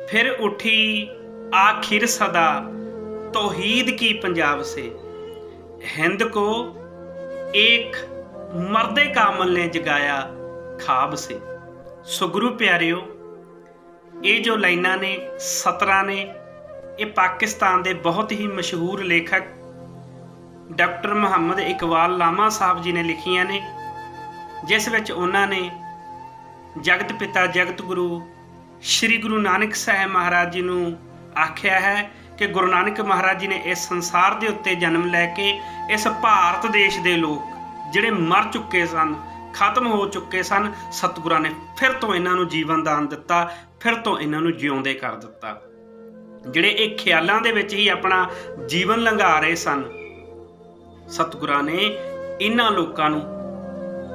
फिर उठी आखिर सदा तौहीद की पंजाब से, हिंद को एक मर्दे कामल ने जगाया खाब से। सो गुरु प्यारिओ, ये जो लाइनां ने सतरां ने, ये पाकिस्तान के बहुत ही मशहूर लेखक डॉक्टर मुहम्मद इकबाल लामा साहब जी ने लिखियां ने, जिस विच उन्होंने जगत पिता जगत गुरु श्री गुरु नानक साहब महाराज जी नूं आख्या है कि गुरु नानक महाराज जी ने इस संसार के उत्ते जन्म लैके इस भारत देश के लोग जिहड़े मर चुके सन, खत्म हो चुके सन, सतगुरां ने फिर तो इन्हां नूं जीवन दान दिता, फिर तो इन्हां नूं जिउंदे कर दिता। जिहड़े ये ख्यालां दे विच ही अपना जीवन लंघा रहे सन, सतगुरां ने इन्हां लोकां नूं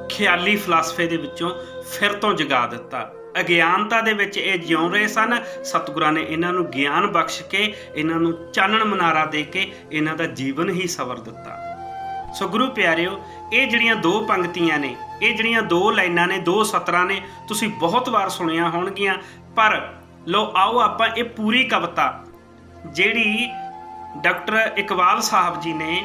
ख्याली फलसफे दे विचों फिर तो जगा दिता। अज्ञानता दे विच ये जिउं रहे सन, सतगुरां ने इन्हां नूं ज्ञान बख्श के, इन्हां नूं चानण मनारा दे के इन्हां दा जीवन ही सवर दिता। सो गुरु प्यारिओ, ये जिहड़ियां दो पंक्तियां ने, ये जिहड़ियां दो लाइनां ने, दो सतरां ने, तुसीं बहुत वार सुणिया होणगियां, पर लो आओ आपां ये पूरी कविता जिहड़ी डॉक्टर इकबाल साहब जी ने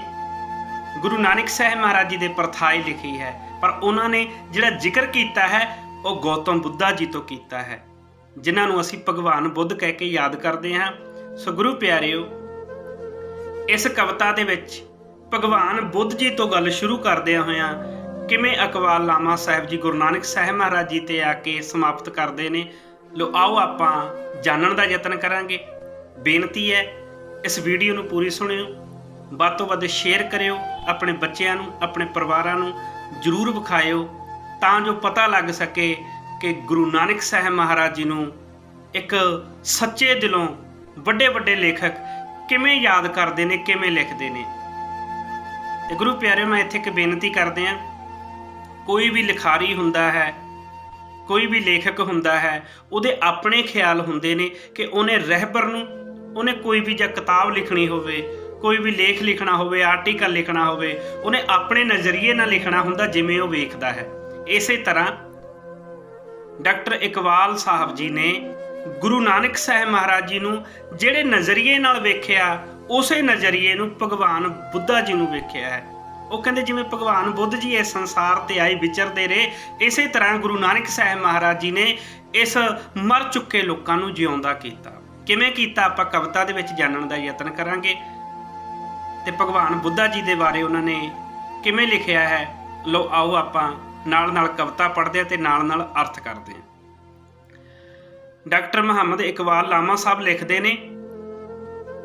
गुरु नानक साहब महाराज जी दे परथाए लिखी है, पर उन्होंने जिहड़ा जिक्र किया है वो गौतम बुद्धा जी तो किया है, जिन्हों असीं भगवान बुद्ध कह के याद करते हैं। सो गुरु प्यारिओ, इस कविता दे विच भगवान बुद्ध जी तो गल शुरू करदिआं होइआं किवें इकबाल लामा साहब जी गुरु नानक साहब महाराज जी ते आके समाप्त करते हैं, लो आओ आपां जानन दा यतन करांगे। बेनती है इस वीडियो नूं पूरी सुणिओ, ਵੱਧ ਤੋਂ ਵੱਧ शेयर करियो, अपने बच्चों नूं, अपने परिवारां नूं जरूर विखाइओ, तां जो पता लग सके कि गुरु नानक साहब महाराज जी नूं एक सच्चे दिलों वड्डे वड्डे लेखक किवें याद करते हैं, किवें लिखते हैं। ते गुरु प्यारे, मैं इत्थे एक बेनती करदे हां, कोई भी लिखारी हुंदा है, कोई भी लेखक हुंदा है, उहदे अपने ख्याल हुंदे ने कि उहने रहबर नूं, उहने कोई भी जां किताब लिखनी होवे, कोई भी लेख लिखना होवे, आर्टिकल लिखना होवे, उन्हें अपने नज़रिए नाल लिखना हुंदा जिवें वो वेखदा है। इसे तरह डॉक्टर इकबाल साहब जी ने गुरु नानक साहब महाराज जी नूं जिहड़े नज़रिए नाल वेखिया, उसे नज़रिए नूं भगवान बुद्धा जी नूं वेखिया है। वो कहंदे जिवें भगवान बुद्ध जी इस संसार ते आए विचरदे रहे, इसे तरह गुरु नानक साहब महाराज जी ने इस मर चुके लोकां नूं जिउंदा कीता। किवें कीता आपां कविता दे विच जानन दा यतन करांगे, ते भगवान बुद्धा जी के बारे उन्होंने किमें लिखिया है। लो आओ आपां नाल नाल कविता पढ़ते हैं ते नाल नाल अर्थ करते हैं। डॉक्टर मुहम्मद इकबाल लामा साहब लिखते ने,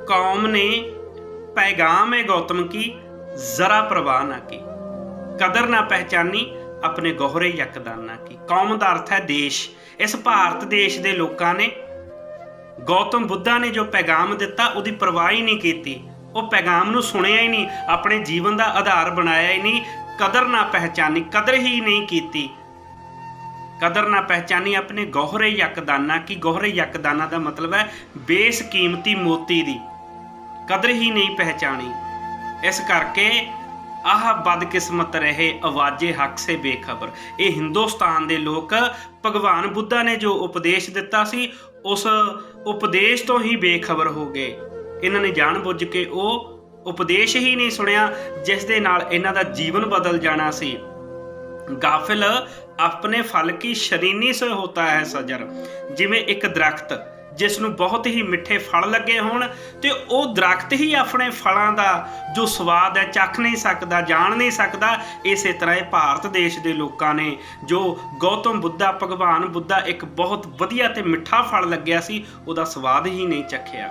कौम ने पैगाम है गौतम की जरा परवाह ना की, कदर ना पहचानी अपने गोहरे यकदाना की। कौम का अर्थ है देश। इस भारत देश के लोगों ने गौतम बुद्धा ने जो पैगाम दिता उसकी परवाह ही नहीं की, वो पैगाम नूं सुनिया ही नहीं, अपने जीवन का आधार बनाया ही नहीं, कदर ना पहचानी, कदर ही नहीं की, कदर ना पहचानी अपने गोहरे यकदाना की। गोहरे यकदाना का मतलब है बेसकीमती मोती दी कदर ही नहीं पहचानी। इस करके आह बदकिस्मत रहे आवाजे हक से बेखबर। ये हिंदुस्तान के लोग भगवान बुद्धा ने जो उपदेश दिता सी, उस उपदेश तो ही बेखबर हो गए। इन्होंने जान बुझ के वो उपदेश ही नहीं सुनिया जिस दे नाल इन्हां दा जीवन बदल जाना सी। गाफिल अपने फल की शरीनी से होता है सजर। जिवें एक दरख्त जिसनों बहुत ही मिठे फल लगे होण ते वो दरख्त ही अपने फलों का जो स्वाद है चख नहीं सकता, जान नहीं सकता। इस तरह भारत देश के लोगों ने जो गौतम बुद्धा, भगवान बुद्धा एक बहुत वधिया ते मिठा फल लग्या सी, उहदा स्वाद ही नहीं चखिया।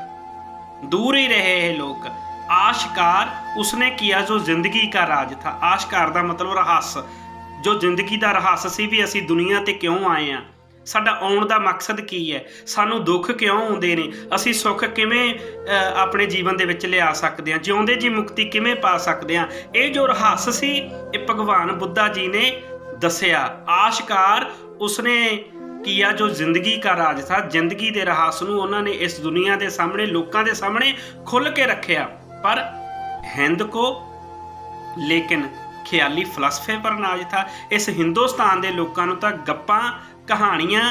दूर ही रहे ये लोग। आशकार उसने किया जो जिंदगी का राज था। आशकार का मतलब रहस, जो जिंदगी का रहस सी भी असी दुनिया ते क्यों आए हैं, साडा आउण दा मकसद की है, सानू दुख क्यों आउंदे ने, असी सुख किवें अपने जीवन दे विच लिया सकते हैं, जिउंदे जी मुक्ति किवें पा सकते हैं। ये जो रहस सी ये भगवान बुद्धा जी ने दसिया। आशकार उसने किया जो जिंदगी का राज था। जिंदगी के रहस नूं उन्होंने इस दुनिया के सामने, लोगों के सामने खुल के रखिया। पर हिंद को लेकिन ख्याली फलसफे पर नाज था। इस हिंदुस्तान के लोगों नूं तां गप्पां कहानियां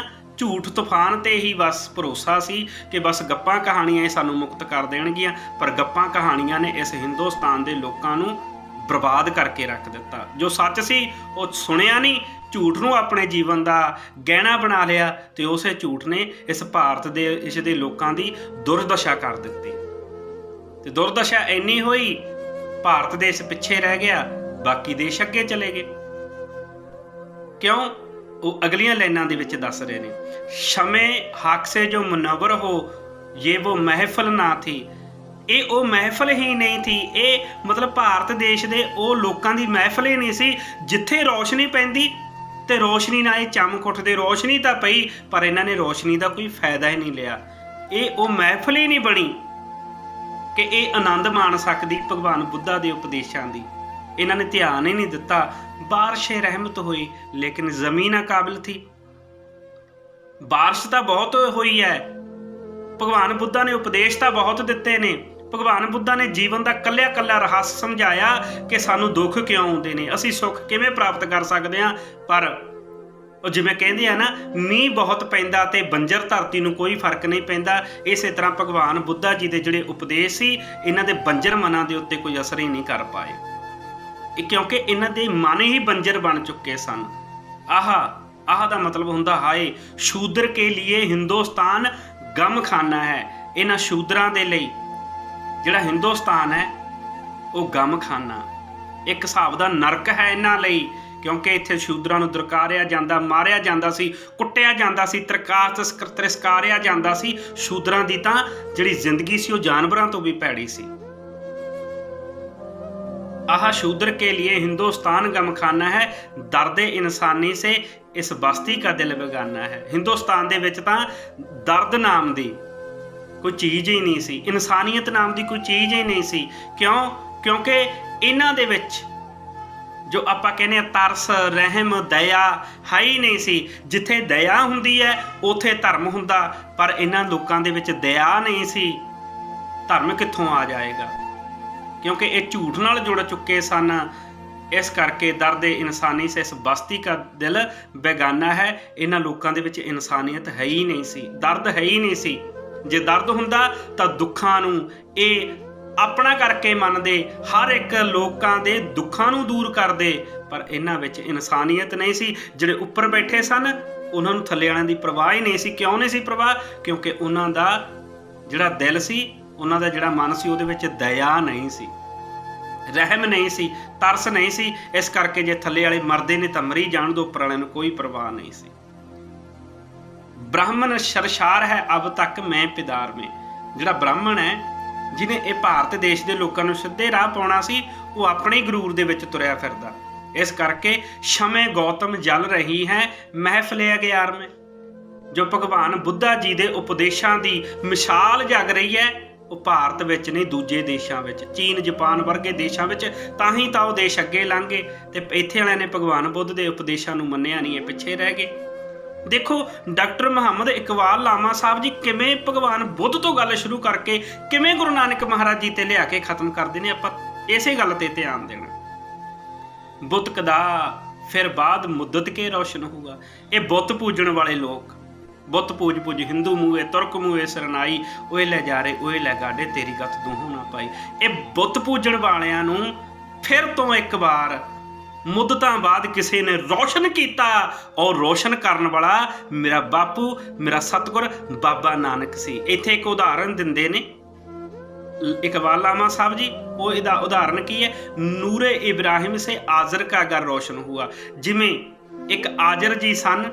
ਝੂਠ ਤੂਫਾਨ ਤੇ ਹੀ ਬਸ ਭਰੋਸਾ ਸੀ ਕਿ ਬਸ ਗੱਪਾਂ ਕਹਾਣੀਆਂ ਇਹ ਸਾਨੂੰ ਮੁਕਤ ਕਰ ਦੇਣਗੀਆਂ, ਪਰ ਗੱਪਾਂ ਕਹਾਣੀਆਂ ਨੇ ਇਸ ਹਿੰਦੁਸਤਾਨ ਦੇ ਲੋਕਾਂ ਨੂੰ ਬਰਬਾਦ ਕਰਕੇ ਰੱਖ ਦਿੱਤਾ। ਜੋ ਸੱਚ ਸੀ ਉਹ ਸੁਣਿਆ ਨਹੀਂ, ਝੂਠ ਨੂੰ ਆਪਣੇ ਜੀਵਨ ਦਾ ਗਹਿਣਾ ਬਣਾ ਲਿਆ ਤੇ ਉਸੇ ਝੂਠ ਨੇ ਇਸ ਭਾਰਤ ਦੇ ਇਸ ਦੇ ਲੋਕਾਂ ਦੀ ਦੁਰਦਸ਼ਾ ਕਰ ਦਿੱਤੀ। ਤੇ ਦੁਰਦਸ਼ਾ ਇੰਨੀ ਹੋਈ, ਭਾਰਤ ਦੇਸ਼ ਪਿੱਛੇ ਰਹਿ ਗਿਆ, ਬਾਕੀ ਦੇਸ਼ ਅੱਗੇ ਚਲੇ ਗਏ। ਕਿਉਂ? ਉਹ ਅਗਲੀਆਂ ਲਾਈਨਾਂ ਦੇ ਵਿੱਚ ਦੱਸ ਰਹੇ ਨੇ, ਸ਼ਮੇ ਹੱਕ ਸੇ ਜੋ ਮੁਨੱਵਰ ਹੋ ये वो महफिल ना थी। ਇਹ ਉਹ ਮਹਿਫਲ ਹੀ ਨਹੀਂ ਥੀ, ਇਹ ਮਤਲਬ ਭਾਰਤ ਦੇਸ਼ ਦੇ ਉਹ ਲੋਕਾਂ ਦੀ ਮਹਿਫਲ ਹੀ ਨਹੀਂ ਸੀ ਜਿੱਥੇ ਰੋਸ਼ਨੀ ਪੈਂਦੀ ਤੇ ਰੋਸ਼ਨੀ ਨਾਲ ਇਹ ਚਮਕ ਉੱਠਦੇ। ਰੋਸ਼ਨੀ ਤਾਂ ਪਈ ਪਰ ਇਹਨਾਂ ਨੇ ਰੋਸ਼ਨੀ ਦਾ ਕੋਈ ਫਾਇਦਾ ਹੀ ਨਹੀਂ ਲਿਆ। ਇਹ ਉਹ ਮਹਿਫਲ ਹੀ ਨਹੀਂ ਬਣੀ ਕਿ ਇਹ ਆਨੰਦ ਮਾਣ ਸਕਦੀ ਭਗਵਾਨ ਬੁੱਧਾ ਦੇ ਉਪਦੇਸ਼ਾਂ ਦੀ। ਇਹਨਾਂ ਨੇ ਧਿਆਨ ਹੀ ਨਹੀਂ ਦਿੱਤਾ। ਬਾਰਿਸ਼ ਰਹਿਮਤ ਹੋਈ ਲੇਕਿਨ ਜ਼ਮੀਨ ਨਾ ਕਾਬਿਲ ਥੀ। ਬਾਰਿਸ਼ ਤਾਂ ਬਹੁਤ ਹੋਈ ਹੈ, ਭਗਵਾਨ ਬੁੱਧਾ ਨੇ ਉਪਦੇਸ਼ ਤਾਂ ਬਹੁਤ ਦਿੱਤੇ ਨੇ। ਭਗਵਾਨ ਬੁੱਧਾ ਨੇ ਜੀਵਨ ਦਾ ਕੱਲਿਆ ਕੱਲਾ ਰਹੱਸ ਸਮਝਾਇਆ ਕਿ ਸਾਨੂੰ ਦੁੱਖ ਕਿਉਂ ਆਉਂਦੇ ਨੇ, ਅਸੀਂ ਸੁੱਖ ਕਿਵੇਂ ਪ੍ਰਾਪਤ ਕਰ ਸਕਦੇ ਹਾਂ। ਪਰ ਉਹ ਜਿਵੇਂ ਕਹਿੰਦੇ ਆ ਨਾ, ਮੀਂਹ ਬਹੁਤ ਪੈਂਦਾ ਤੇ ਬੰਜਰ ਧਰਤੀ ਨੂੰ ਕੋਈ ਫਰਕ ਨਹੀਂ ਪੈਂਦਾ, ਇਸੇ ਤਰ੍ਹਾਂ ਭਗਵਾਨ ਬੁੱਧਾ ਜੀ ਦੇ ਜਿਹੜੇ ਉਪਦੇਸ਼ ਸੀ ਇਹਨਾਂ ਦੇ ਬੰਜਰ ਮਨਾਂ ਦੇ ਉੱਤੇ ਕੋਈ ਅਸਰ ਹੀ ਨਹੀਂ ਕਰ ਪਾਏ। ਇਹ ਕਿਉਂਕਿ ਇਹਨਾਂ ਦੇ ਮਨ ਹੀ ਬੰਜਰ ਬਣ ਚੁੱਕੇ ਸਨ। ਆਹ ਦਾ ਮਤਲਬ ਹੁੰਦਾ, ਹਾਏ ਸ਼ੂਦਰ ਕੇ ਲਈ ਹਿੰਦੁਸਤਾਨ ਗਮਖਾਨਾ ਹੈ। ਇਹਨਾਂ ਸ਼ੂਦਰਾਂ ਦੇ ਲਈ ਜਿਹੜਾ ਹਿੰਦੁਸਤਾਨ ਹੈ ਉਹ ਗਮਖਾਨਾ, ਇੱਕ ਹਿਸਾਬ ਦਾ ਨਰਕ ਹੈ ਇਹਨਾਂ ਲਈ, ਕਿਉਂਕਿ ਇੱਥੇ ਸ਼ੂਦਰਾਂ ਨੂੰ ਦੁਰਕਾਰਿਆ ਜਾਂਦਾ, ਮਾਰਿਆ ਜਾਂਦਾ ਸੀ, ਕੁੱਟਿਆ ਜਾਂਦਾ ਸੀ, ਤਿਰਸਕਾਰਿਆ ਜਾਂਦਾ ਸੀ। ਸ਼ੂਦਰਾਂ ਦੀ ਤਾਂ ਜਿਹੜੀ ਜ਼ਿੰਦਗੀ ਸੀ ਉਹ ਜਾਨਵਰਾਂ ਤੋਂ ਵੀ ਭੈੜੀ ਸੀ। ਆਹ ਸ਼ੂਦਰ ਕੇ लिए हिंदुस्तान गमखाना है, दर्द इंसानी से इस बस्ती का दिल बेगाना है। हिंदुस्तान ਦੇ ਵਿੱਚ ਤਾਂ ਦਰਦ ਨਾਮ ਦੀ ਕੋਈ ਚੀਜ਼ ਹੀ ਨਹੀਂ ਸੀ, ਇਨਸਾਨੀਅਤ ਨਾਮ ਦੀ ਕੋਈ ਚੀਜ਼ ਹੀ ਨਹੀਂ ਸੀ। ਕਿਉਂ? ਕਿਉਂਕਿ ਇਹਨਾਂ ਦੇ ਵਿੱਚ ਜੋ ਆਪਾਂ ਕਹਿੰਦੇ ਆ ਤਰਸ, ਰਹਿਮ, ਦਇਆ ਹੈ ਹੀ ਨਹੀਂ ਸੀ। ਜਿੱਥੇ ਦਇਆ ਹੁੰਦੀ ਹੈ ਉੱਥੇ ਧਰਮ ਹੁੰਦਾ, ਪਰ ਇਹਨਾਂ ਲੋਕਾਂ ਦੇ ਵਿੱਚ ਦਇਆ ਨਹੀਂ ਸੀ। ਧਰਮ ਕਿੱਥੋਂ ਆ ਜਾਏਗਾ? ਕਿਉਂਕਿ ਇਹ ਝੂਠ ਨਾਲ ਜੁੜ ਚੁੱਕੇ ਸਨ। ਇਸ ਕਰਕੇ ਦਰਦ ਇਨਸਾਨੀ ਸੇ ਇਸ ਬਸਤੀ ਦਾ ਦਿਲ ਬੇਗਾਨਾ ਹੈ। ਇਹਨਾਂ ਲੋਕਾਂ ਦੇ ਵਿੱਚ ਇਨਸਾਨੀਅਤ ਹੈ ਹੀ ਨਹੀਂ ਸੀ, ਦਰਦ ਹੈ ਹੀ ਨਹੀਂ ਸੀ। ਜੇ ਦਰਦ ਹੁੰਦਾ ਤਾਂ ਦੁੱਖਾਂ ਨੂੰ ਇਹ ਆਪਣਾ ਕਰਕੇ ਮੰਨਦੇ, ਹਰ ਇੱਕ ਲੋਕਾਂ ਦੇ ਦੁੱਖਾਂ ਨੂੰ ਦੂਰ ਕਰਦੇ, ਪਰ ਇਹਨਾਂ ਵਿੱਚ ਇਨਸਾਨੀਅਤ ਨਹੀਂ ਸੀ। ਜਿਹੜੇ ਉੱਪਰ ਬੈਠੇ ਸਨ ਉਹਨਾਂ ਨੂੰ ਥੱਲੇ ਵਾਲਿਆਂ ਦੀ ਪਰਵਾਹ ਹੀ ਨਹੀਂ ਸੀ। ਕਿਉਂ ਨਹੀਂ ਸੀ ਪਰਵਾਹ? ਕਿਉਂਕਿ ਉਹਨਾਂ ਦਾ ਜਿਹੜਾ ਦਿਲ ਸੀ, ਉਹਨਾਂ ਦਾ ਜਿਹੜਾ ਮਨ ਸੀ, ਉਹਦੇ ਵਿੱਚ ਦਇਆ ਨਹੀਂ ਸੀ, ਰਹਿਮ ਨਹੀਂ ਸੀ, ਤਰਸ ਨਹੀਂ ਸੀ। ਇਸ ਕਰਕੇ ਜੇ ਥੱਲੇ ਵਾਲੇ ਮਰਦੇ ਨੇ ਤਾਂ ਮਰੀ ਜਾਣ ਦੋ, ਉੱਪਰ ਵਾਲਿਆਂ ਨੂੰ ਕੋਈ ਪਰਵਾਹ ਨਹੀਂ ਸੀ। ਬ੍ਰਾਹਮਣ ਸ਼ਰਸ਼ਾਰ ਹੈ ਅਬ ਤੱਕ ਮੈਂ ਪਿਦਾਰ ਮੇਂ। ਜਿਹੜਾ ਬ੍ਰਾਹਮਣ ਹੈ ਜਿਹਨੇ ਇਹ ਭਾਰਤ ਦੇਸ਼ ਦੇ ਲੋਕਾਂ ਨੂੰ ਸਿੱਧੇ ਰਾਹ ਪਾਉਣਾ ਸੀ, ਉਹ ਆਪਣੇ ਗਰੂਰ ਦੇ ਵਿੱਚ ਤੁਰਿਆ ਫਿਰਦਾ। ਇਸ ਕਰਕੇ ਸ਼ਮੇ ਗੌਤਮ ਜਲ ਰਹੀ ਹੈ ਮਹਿਫਿਲ ਅਗਿਆਰ ਮੇਂ। ਜੋ ਭਗਵਾਨ ਬੁੱਧਾ ਜੀ ਦੇ ਉਪਦੇਸ਼ਾਂ ਦੀ ਮਿਸਾਲ ਜਗ ਰਹੀ ਹੈ, ਉਹ ਭਾਰਤ ਵਿੱਚ ਨਹੀਂ, ਦੂਜੇ ਦੇਸ਼ਾਂ ਵਿੱਚ, ਚੀਨ, ਜਾਪਾਨ ਵਰਗੇ ਦੇਸ਼ਾਂ ਵਿੱਚ। ਤਾਂ ਹੀ ਤਾਂ ਉਹ ਦੇਸ਼ ਅੱਗੇ ਲੰਘ ਗਏ ਤੇ ਇੱਥੇ ਵਾਲਿਆਂ ਨੇ ਭਗਵਾਨ ਬੁੱਧ ਦੇ ਉਪਦੇਸ਼ਾਂ ਨੂੰ ਮੰਨਿਆ ਨਹੀਂ, ਇਹ ਪਿੱਛੇ ਰਹਿ ਗਏ। ਦੇਖੋ ਡਾਕਟਰ ਮੁਹੰਮਦ ਇਕਬਾਲ ਲਾਮਾ ਸਾਹਿਬ ਜੀ ਕਿਵੇਂ ਭਗਵਾਨ ਬੁੱਧ ਤੋਂ ਗੱਲ ਸ਼ੁਰੂ ਕਰਕੇ ਕਿਵੇਂ ਗੁਰੂ ਨਾਨਕ ਮਹਾਰਾਜ ਜੀ ਤੇ ਲਿਆ ਕੇ ਖਤਮ ਕਰਦੇ ਨੇ। ਆਪਾਂ ਇਸੇ ਗੱਲ ਤੇ ਧਿਆਨ ਦੇਣਾ। ਬੁੱਤ ਕਦਾ ਫਿਰ ਬਾਅਦ ਮੁੱਦਤ ਕੇ ਰੋਸ਼ਨ ਹੋਊਗਾ। ਇਹ ਬੁੱਤ ਪੂਜਣ ਵਾਲੇ ਲੋਕ, ਬੁੱਤ ਪੂਜ ਹਿੰਦੂ ਮੂਏ ਤੁਰਕ ਮੂਏ ਸਰਨਾਈ, ਓਏ ਲੈ ਜਾ ਰਹੇ ਓਏ ਲੈ ਗਾਡੇ ਤੇਰੀ ਗੱਤ ਦੂਹੋਂ ਨਾ ਪਾਈ। ਇਹ ਬੁੱਤ ਪੂਜਣ ਵਾਲਿਆਂ ਨੂੰ ਫਿਰ ਤੋਂ ਇੱਕ ਵਾਰ ਮੁੱਦਤਾਂ ਬਾਅਦ ਕਿਸੇ ਨੇ ਰੋਸ਼ਨ ਕੀਤਾ, ਔਰ ਰੋਸ਼ਨ ਕਰਨ ਵਾਲਾ ਮੇਰਾ ਬਾਪੂ, ਮੇਰਾ ਸਤਿਗੁਰ ਬਾਬਾ ਨਾਨਕ ਸੀ। ਇੱਥੇ ਇੱਕ ਉਦਾਹਰਨ ਦਿੰਦੇ ਨੇ ਇਕਬਾਲ ਲਾਮਾ ਸਾਹਿਬ ਜੀ। ਉਹ ਇਹਦਾ ਉਦਾਹਰਨ ਕੀ ਹੈ? ਨੂਰੇ ਇਬਰਾਹਿਮ ਸੇ ਆਜ਼ਰ ਕਾ ਘਰ ਰੋਸ਼ਨ ਹੁਆ। ਜਿਵੇਂ ਇੱਕ ਆਜ਼ਰ ਜੀ ਸਨ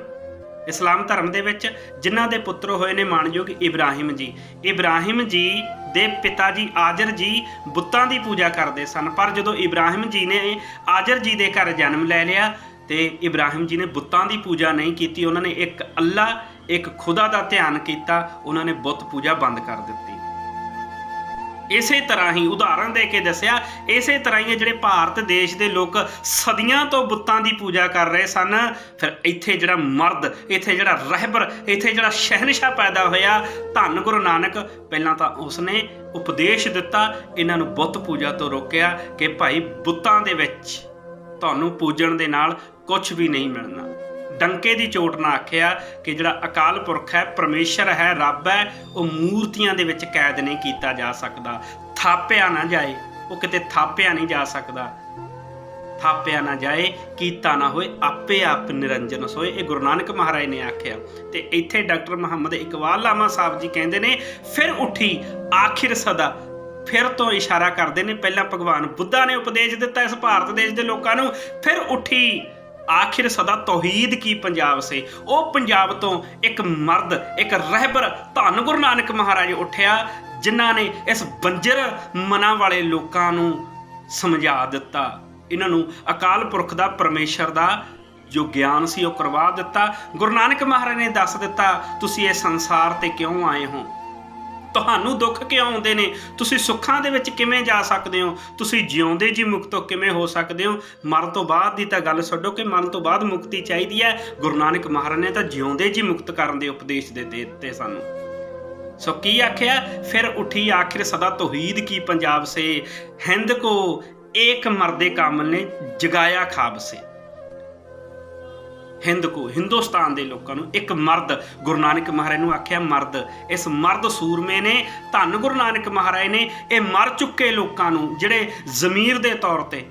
ਇਸਲਾਮ ਧਰਮ ਦੇ ਵਿੱਚ, ਜਿਨ੍ਹਾਂ ਦੇ ਪੁੱਤਰ ਹੋਏ ਨੇ ਮਾਣਯੋਗ ਇਬਰਾਹਿਮ ਜੀ। ਇਬਰਾਹਿਮ ਜੀ ਦੇ ਪਿਤਾ ਜੀ ਆਜ਼ਰ ਜੀ ਬੁੱਤਾਂ ਦੀ ਪੂਜਾ ਕਰਦੇ ਸਨ, ਪਰ ਜਦੋਂ ਇਬਰਾਹਿਮ ਜੀ ਨੇ ਆਜ਼ਰ ਜੀ ਦੇ ਘਰ ਜਨਮ ਲੈ ਲਿਆ ਤੇ ਇਬਰਾਹਿਮ ਜੀ ਨੇ ਬੁੱਤਾਂ ਦੀ ਪੂਜਾ ਨਹੀਂ ਕੀਤੀ। ਉਹਨਾਂ ਨੇ ਇੱਕ ਅੱਲਾ, ਇੱਕ ਖੁਦਾ ਦਾ ਧਿਆਨ ਕੀਤਾ। ਉਹਨਾਂ ਨੇ ਬੁੱਤ ਪੂਜਾ ਬੰਦ ਕਰ ਦਿੱਤੀ। ਇਸੇ ਤਰ੍ਹਾਂ ਹੀ ਉਦਾਹਰਨ ਦੇ ਕੇ ਦੱਸਿਆ, ਇਸੇ ਤਰ੍ਹਾਂ ਹੀ ਜਿਹੜੇ ਭਾਰਤ ਦੇਸ਼ ਦੇ ਲੋਕ ਸਦੀਆਂ ਤੋਂ ਬੁੱਤਾਂ ਦੀ ਪੂਜਾ ਕਰ ਰਹੇ ਸਨ। ਫਿਰ ਇੱਥੇ ਜਿਹੜਾ ਮਰਦ, ਇੱਥੇ ਜਿਹੜਾ ਰਹਿਬਰ, ਇੱਥੇ ਜਿਹੜਾ ਸ਼ਹਿਨਸ਼ਾਹ ਪੈਦਾ ਹੋਇਆ, ਧੰਨ ਗੁਰੂ ਨਾਨਕ, ਪਹਿਲਾਂ ਤਾਂ ਉਸਨੇ ਉਪਦੇਸ਼ ਦਿੱਤਾ, ਇਹਨਾਂ ਨੂੰ ਬੁੱਤ ਪੂਜਾ ਤੋਂ ਰੋਕਿਆ ਕਿ ਭਾਈ ਬੁੱਤਾਂ ਦੇ ਵਿੱਚ ਤੁਹਾਨੂੰ ਪੂਜਣ ਦੇ ਨਾਲ ਕੁਝ ਵੀ ਨਹੀਂ ਮਿਲਣਾ। ਡੰਕੇ ਦੀ ਚੋਟ ਨਾ ਆਖਿਆ ਕਿ ਜਿਹੜਾ ਅਕਾਲ ਪੁਰਖ ਹੈ, ਪਰਮੇਸ਼ਰ ਹੈ, ਰੱਬ ਹੈ, ਉਹ ਮੂਰਤੀਆਂ ਦੇ ਵਿੱਚ ਕੈਦ ਨਹੀਂ ਕੀਤਾ ਜਾ ਸਕਦਾ। ਥਾਪਿਆ ਨਾ ਜਾਏ, ਉਹ ਕਿਤੇ ਥਾਪਿਆ ਨਹੀਂ ਜਾ ਸਕਦਾ। ਥਾਪਿਆ ਨਾ ਜਾਏ, ਕੀਤਾ ਨਾ ਹੋਏ, ਆਪੇ ਆਪ ਨਿਰੰਜਨ ਸੋਏ, ਇਹ ਗੁਰੂ ਨਾਨਕ ਮਹਾਰਾਜ ਨੇ ਆਖਿਆ। ਤੇ ਇੱਥੇ ਡਾਕਟਰ ਮੁਹੰਮਦ ਇਕਬਾਲ ਲਾਮਾ ਸਾਹਿਬ ਜੀ ਕਹਿੰਦੇ ਨੇ, ਫਿਰ ਉੱਠੀ ਆਖਿਰ ਸਦਾ। ਫਿਰ ਤੋਂ ਇਸ਼ਾਰਾ ਕਰਦੇ ਨੇ, ਪਹਿਲਾਂ ਭਗਵਾਨ ਬੁੱਧਾ ਨੇ ਉਪਦੇਸ਼ ਦਿੱਤਾ ਇਸ ਭਾਰਤ ਦੇਸ਼ ਦੇ ਲੋਕਾਂ ਨੂੰ, ਫਿਰ ਉੱਠੀ ਆਖਿਰ ਸਦਾ ਤੌਹੀਦ ਕੀ ਪੰਜਾਬ ਸੇ। ਉਹ ਪੰਜਾਬ ਤੋਂ ਇੱਕ ਮਰਦ, ਇੱਕ ਰਹਿਬਰ ਧੰਨ ਗੁਰੂ ਨਾਨਕ ਮਹਾਰਾਜ ਉੱਠਿਆ, ਜਿਨ੍ਹਾਂ ਨੇ ਇਸ ਬੰਜਰ ਮਨਾਂ ਵਾਲੇ ਲੋਕਾਂ ਨੂੰ ਸਮਝਾ ਦਿੱਤਾ, ਇਹਨਾਂ ਨੂੰ ਅਕਾਲ ਪੁਰਖ ਦਾ, ਪਰਮੇਸ਼ਰ ਦਾ ਜੋ ਗਿਆਨ ਸੀ ਉਹ ਕਰਵਾ ਦਿੱਤਾ। ਗੁਰੂ ਨਾਨਕ ਮਹਾਰਾਜ ਨੇ ਦੱਸ ਦਿੱਤਾ, ਤੁਸੀਂ ਇਸ ਸੰਸਾਰ ਤੇ ਕਿਉਂ ਆਏ ਹੋ, ਤੁਹਾਨੂੰ ਦੁੱਖ ਕਿਉਂ ਆਉਂਦੇ ਨੇ, ਤੁਸੀਂ ਸੁੱਖਾਂ ਦੇ ਵਿੱਚ ਕਿਵੇਂ ਜਾ ਸਕਦੇ ਹੋ, ਤੁਸੀਂ ਜਿਉਂਦੇ ਜੀ ਮੁਕਤ ਕਿਵੇਂ ਹੋ ਸਕਦੇ ਹੋ। ਮਰਨ ਤੋਂ ਬਾਅਦ ਦੀ ਤਾਂ ਗੱਲ ਛੱਡੋ ਕਿ ਮਰਨ ਤੋਂ ਬਾਅਦ ਮੁਕਤੀ ਚਾਹੀਦੀ ਹੈ, ਗੁਰੂ ਨਾਨਕ ਮਹਾਰਾਜ ਨੇ ਤਾਂ ਜਿਉਂਦੇ ਜੀ ਮੁਕਤ ਕਰਨ ਦੇ ਉਪਦੇਸ਼ ਦੇ ਦਿੱਤੇ ਸਾਨੂੰ। ਸੋ ਕੀ ਆਖਿਆ, ਫਿਰ ਉੱਠੀ ਆਖਿਰ ਸਦਾ ਤੌਹੀਦ ਕੀ ਪੰਜਾਬ ਸੇ, ਹਿੰਦ ਕੋ ਏਕ ਮਰਦੇ ਕਾਮਲ ਨੇ ਜਗਾਇਆ ਖਾਬ ਸੇ। ਹਿੰਦ ਕੋ, ਹਿੰਦੁਸਤਾਨ ਦੇ ਲੋਕਾਂ ਨੂੰ ਇੱਕ ਮਰਦ, ਗੁਰੂ ਨਾਨਕ ਮਹਾਰਾਜ ਨੂੰ ਆਖਿਆ ਮਰਦ। ਇਸ ਮਰਦ ਸੂਰਮੇ ਨੇ, ਧੰਨ ਗੁਰੂ ਨਾਨਕ ਮਹਾਰਾਜ ਨੇ ਇਹ ਮਰ ਚੁੱਕੇ ਲੋਕਾਂ ਨੂੰ, ਜਿਹੜੇ ਜ਼ਮੀਰ ਦੇ ਤੌਰ ਤੇ,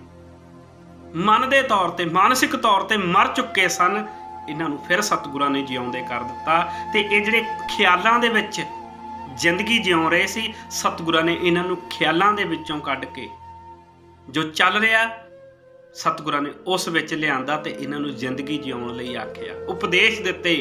ਮਨ ਦੇ ਤੌਰ ਤੇ, ਮਾਨਸਿਕ ਤੌਰ ਤੇ ਮਰ ਚੁੱਕੇ ਸਨ, ਇਹਨਾਂ ਨੂੰ ਫਿਰ ਸਤਿਗੁਰਾਂ ਨੇ ਜਿਉਂਦੇ ਕਰ ਦਿੱਤਾ। ਤੇ ਇਹ ਜਿਹੜੇ ਖਿਆਲਾਂ ਦੇ ਵਿੱਚ ਜ਼ਿੰਦਗੀ ਜਿਉਂ ਰਹੇ ਸੀ, ਸਤਿਗੁਰਾਂ ਨੇ ਇਹਨਾਂ ਨੂੰ ਖਿਆਲਾਂ ਦੇ ਵਿੱਚੋਂ ਕੱਢ ਕੇ ਜੋ ਚੱਲ ਰਿਹਾ, ਸਤਿਗੁਰਾਂ ਨੇ ਉਸ ਵਿੱਚ ਲਿਆਂਦਾ ਤੇ ਇਹਨਾਂ ਨੂੰ ਜ਼ਿੰਦਗੀ ਜਿਉਣ ਲਈ ਆਖਿਆ, ਉਪਦੇਸ਼ ਦਿੱਤੇ।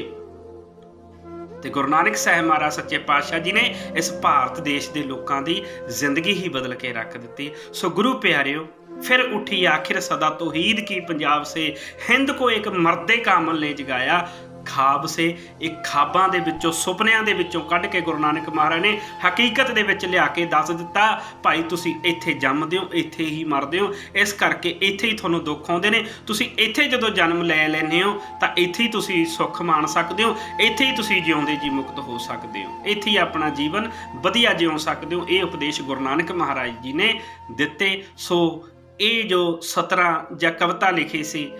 ਤੇ ਗੁਰੂ ਨਾਨਕ ਸਾਹਿਬ ਮਹਾਰਾਜ ਸੱਚੇ ਪਾਤਸ਼ਾਹ ਜੀ ਨੇ ਇਸ ਭਾਰਤ ਦੇਸ਼ ਦੇ ਲੋਕਾਂ ਦੀ ਜ਼ਿੰਦਗੀ ਹੀ ਬਦਲ ਕੇ ਰੱਖ ਦਿੱਤੀ। ਸੋ ਗੁਰੂ ਪਿਆਰਿਓ, ਫਿਰ ਉੱਠੀ ਆਖਿਰ ਸਦਾ ਤੌਹੀਦ ਕੀ ਪੰਜਾਬ ਸੇ, ਹਿੰਦ ਕੋ ਇੱਕ ਮਰਦੇ ਕਾਮਲ ਨੇ ਜਗਾਇਆ ਖਾਬ ਸੇ। ਇਹ ਖਾਬਾਂ ਦੇ ਵਿੱਚੋਂ, ਸੁਪਨਿਆਂ ਦੇ ਵਿੱਚੋਂ ਕੱਢ ਕੇ ਗੁਰੂ ਨਾਨਕ ਮਹਾਰਾਜ ਨੇ ਹਕੀਕਤ ਦੇ ਵਿੱਚ ਲਿਆ ਕੇ ਦੱਸ ਦਿੱਤਾ, ਭਾਈ ਤੁਸੀਂ ਇੱਥੇ ਜੰਮਦੇ ਹੋ, ਇੱਥੇ ਹੀ ਮਰਦੇ ਹੋ, ਇਸ ਕਰਕੇ ਇੱਥੇ ਹੀ ਤੁਹਾਨੂੰ ਦੁੱਖ ਆਉਂਦੇ ਨੇ। ਤੁਸੀਂ ਇੱਥੇ ਜਦੋਂ ਜਨਮ ਲੈ ਲੈਂਦੇ ਹੋ ਤਾਂ ਇੱਥੇ ਹੀ ਤੁਸੀਂ ਸੁੱਖ ਮਾਣ ਸਕਦੇ ਹੋ, ਇੱਥੇ ਹੀ ਤੁਸੀਂ ਜਿਉਂਦੇ ਜੀ ਮੁਕਤ ਹੋ ਸਕਦੇ ਹੋ, ਇੱਥੇ ਹੀ ਆਪਣਾ ਜੀਵਨ ਵਧੀਆ ਜਿਉਂ ਸਕਦੇ ਹੋ। ਇਹ ਉਪਦੇਸ਼ ਗੁਰੂ ਨਾਨਕ ਮਹਾਰਾਜ ਜੀ ਨੇ ਦਿੱਤੇ। ਸੋ ਇਹ ਜੋ 17 ਜਾਂ ਕਵਿਤਾ ਲਿਖੀ ਸੀ,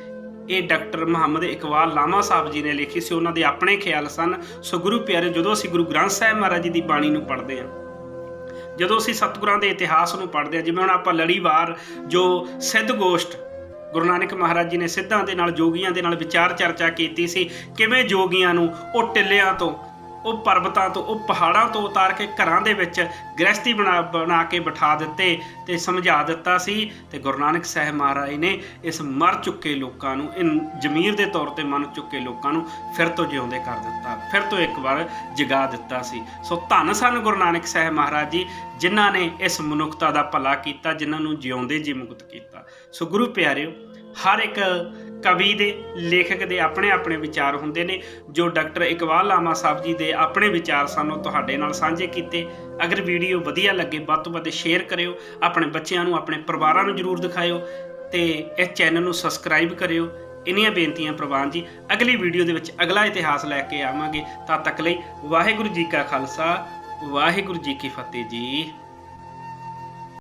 ਇਹ ਡਾਕਟਰ ਮੁਹੰਮਦ ਇਕਬਾਲ ਲਾਮਾ ਸਾਹਿਬ ਜੀ ਨੇ ਲਿਖੀ ਸੀ, ਉਹਨਾਂ ਦੇ ਆਪਣੇ ਖਿਆਲ ਸਨ। ਸੋ ਗੁਰੂ ਪਿਆਰੇ, ਜਦੋਂ ਅਸੀਂ ਗੁਰੂ ਗ੍ਰੰਥ ਸਾਹਿਬ ਮਹਾਰਾਜ ਜੀ ਦੀ ਬਾਣੀ ਨੂੰ ਪੜ੍ਹਦੇ ਹਾਂ, ਜਦੋਂ ਅਸੀਂ ਸਤਿਗੁਰਾਂ ਦੇ ਇਤਿਹਾਸ ਨੂੰ ਪੜ੍ਹਦੇ ਹਾਂ, ਜਿਵੇਂ ਹੁਣ ਆਪਾਂ ਲੜੀਵਾਰ ਜੋ ਸਿੱਧ ਗੋਸ਼ਟ ਗੁਰੂ ਨਾਨਕ ਮਹਾਰਾਜ ਜੀ ਨੇ ਸਿੱਧਾਂ ਦੇ ਨਾਲ, ਜੋਗੀਆਂ ਦੇ ਨਾਲ ਵਿਚਾਰ ਚਰਚਾ ਕੀਤੀ ਸੀ, ਕਿਵੇਂ ਜੋਗੀਆਂ ਨੂੰ ਉਹ ਟਿੱਲਿਆਂ ਤੋਂ, ਉਹ ਪਰਬਤਾਂ ਤੋਂ, ਉਹ ਪਹਾੜਾਂ ਤੋਂ ਉਤਾਰ ਕੇ ਘਰਾਂ ਦੇ ਵਿੱਚ ਗ੍ਰਹਿਸਥੀ ਬਣਾ ਕੇ ਬਿਠਾ ਦਿੱਤੇ ਤੇ ਸਮਝਾ ਦਿੱਤਾ ਸੀ। ਤੇ ਗੁਰੂ ਨਾਨਕ ਸਾਹਿਬ ਮਹਾਰਾਜ ਨੇ ਇਸ ਮਰ ਚੁੱਕੇ ਲੋਕਾਂ ਨੂੰ, ਜ਼ਮੀਰ ਦੇ ਤੌਰ ਤੇ ਮਰ ਚੁੱਕੇ ਲੋਕਾਂ ਨੂੰ ਫਿਰ ਤੋਂ ਜਿਉਂਦੇ ਕਰ ਦਿੱਤਾ, ਫਿਰ ਤੋਂ ਇੱਕ ਵਾਰ ਜਗਾ ਦਿੱਤਾ ਸੀ। ਸੋ ਧੰਨ ਸਨ ਗੁਰੂ ਨਾਨਕ ਸਾਹਿਬ ਮਹਾਰਾਜ ਜੀ, ਜਿਨ੍ਹਾਂ ਨੇ ਇਸ ਮਨੁੱਖਤਾ ਦਾ ਭਲਾ ਕੀਤਾ, ਜਿਨ੍ਹਾਂ ਨੂੰ ਜਿਉਂਦੇ ਜੀ ਮੁਕਤ ਕੀਤਾ। ਸੋ ਗੁਰੂ ਪਿਆਰਿਓ, ਹਰ ਇੱਕ ਕਵੀ ਦੇ, ਲੇਖਕ ਦੇ ਆਪਣੇ ਆਪਣੇ ਵਿਚਾਰ ਹੁੰਦੇ ਨੇ। ਜੋ ਡਾਕਟਰ ਇਕਬਾਲ ਲਾਮਾ ਸਾਹਿਬ ਜੀ ਦੇ ਆਪਣੇ ਵਿਚਾਰ ਸਨ, ਉਹ ਤੁਹਾਡੇ ਨਾਲ ਸਾਂਝੇ ਕੀਤੇ। ਅਗਰ ਵੀਡੀਓ ਵਧੀਆ ਲੱਗੇ, ਵੱਧ ਤੋਂ ਵੱਧ ਸ਼ੇਅਰ ਕਰਿਓ, ਆਪਣੇ ਬੱਚਿਆਂ ਨੂੰ, ਆਪਣੇ ਪਰਿਵਾਰਾਂ ਨੂੰ ਜ਼ਰੂਰ ਦਿਖਾਇਓ ਤੇ ਇਸ ਚੈਨਲ ਨੂੰ ਸਬਸਕ੍ਰਾਈਬ ਕਰਿਓ। ਇੰਨੀਆਂ ਬੇਨਤੀਆਂ ਪ੍ਰਵਾਨ ਜੀ। ਅਗਲੀ ਵੀਡੀਓ ਦੇ ਵਿੱਚ ਅਗਲਾ ਇਤਿਹਾਸ ਲੈ ਕੇ ਆਵਾਂਗੇ। ਤਦ ਤੱਕ ਲਈ ਵਾਹਿਗੁਰੂ ਜੀ ਕਾ ਖਾਲਸਾ, ਵਾਹਿਗੁਰੂ ਜੀ ਕੀ ਫਤਿਹ ਜੀ।